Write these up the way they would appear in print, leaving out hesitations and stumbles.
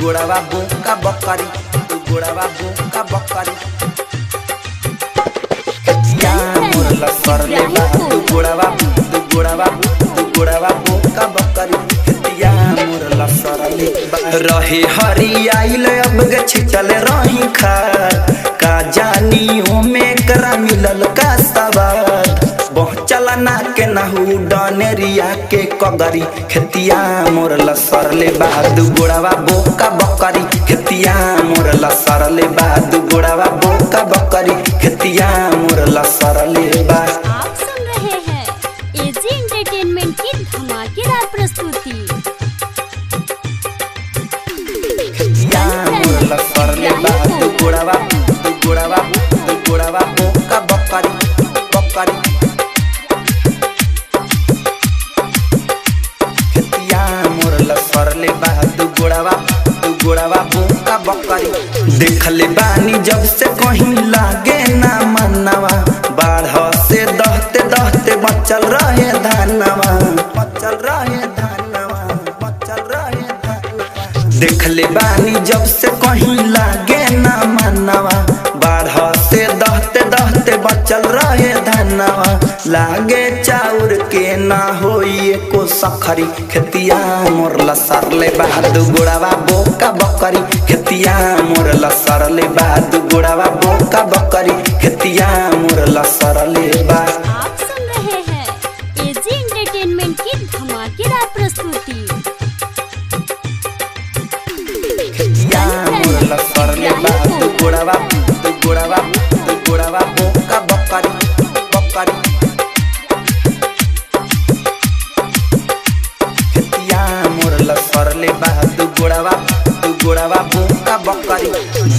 गोड़ावा बोका बकरी, तू गोड़ावा बोका बकरी। खेतिया मोर लसर ले बा, तू गोड़ावा बोका बकरी। खेतिया मोर लसर ले बा। रहे हरियाइल अब गे छिटल रही खाद, का जानी ओमे करा मिलल का सवाद। पहुँचल ना के नहू डनेरिया के कगरी। खेतिया मोर लसर ले बा, दू गोड़ावा बोका बकरी। खेतिया मोर लसर ले बा, दू गोड़ावा बोका बकरी। खेतिया मोर लसर ले बा। आप सुन रहे हैं एजी एंटरटेनमेंट की धमाकेदार प्रस्तुति। खेतिया मोर लसर ले बा, दू गोड़ावा बोका बकरी बकरी। गोड़ावा बोका बकरी। देखले बानी जब से कहीं लागे ना मनवा, बाढ़ से दहते दहते बचल रहे धानवा, बचल रहे धानवा, बचल रहे धानवा। देखले बानी जब से कहीं लागे ना मनवा, बाढ़ से दहते दहते बचल रहे धानवा। लागे चाउर के ना होई एको सखरी। खेतिया मोर लसर ले बा, दू गोड़ावा बोका बकरी। खेतिया मोर लसर ले बा, दू गोड़ावा बोका बकरी। खेतिया मोर लसर ले बा। आप सुन रहे हैं एजी एंटरटेनमेंट की धमाकेदार प्रस्तुति। खेतिया मोर लसर ले बा, दू गोड़ावा बोका बकरी बकरी। खेतिया मोर लसर ले बा, दू गोड़ावा बोका बकरी।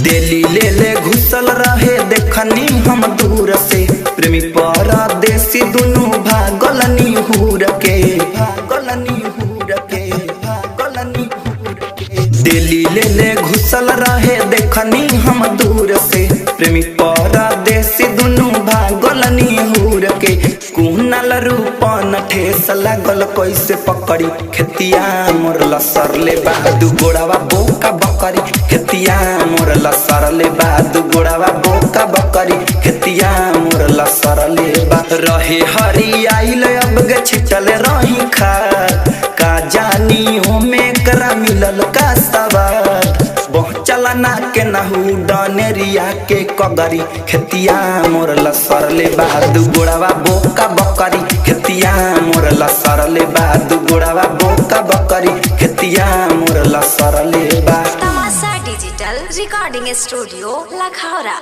दिल्ली ले ले घुसल रहे देखनी हम दूर से, प्रेमी परदेसी दुनू भागलनी हूर के, भागलनी हूर के, भागलनी हूर के। दिल्ली ले ले घुसल रहे देखनी हम दूर से, प्रेमी परदेसी दुनू भागलनी हूर के। कुनल रूपन ठेस लागल कैसे पकड़ी। खेतिया मोर लसर ले बा, दू गोड़ावा बोका बकरी। खेतिया मोर लसर ले बा, दू गोड़ावा बोका बकरी। खेतिया मोर लसर ले बा। रहे हरियाइल अब गे छिटल रही खाद, का जानी ओमे करा मिलल का सवाद। पहुँचल ना के नहू डनेरिया के कगरी। खेतिया मोर लसर ले बा, दू गोड़ावा बोका बकरी। खेतिया मोर लसर ले बा, दू गोड़ावा बोका बकरी। खेतिया मोर लसर ले बा। तमाशा डिजिटल रिकॉर्डिंग स्टूडियो लखौरा।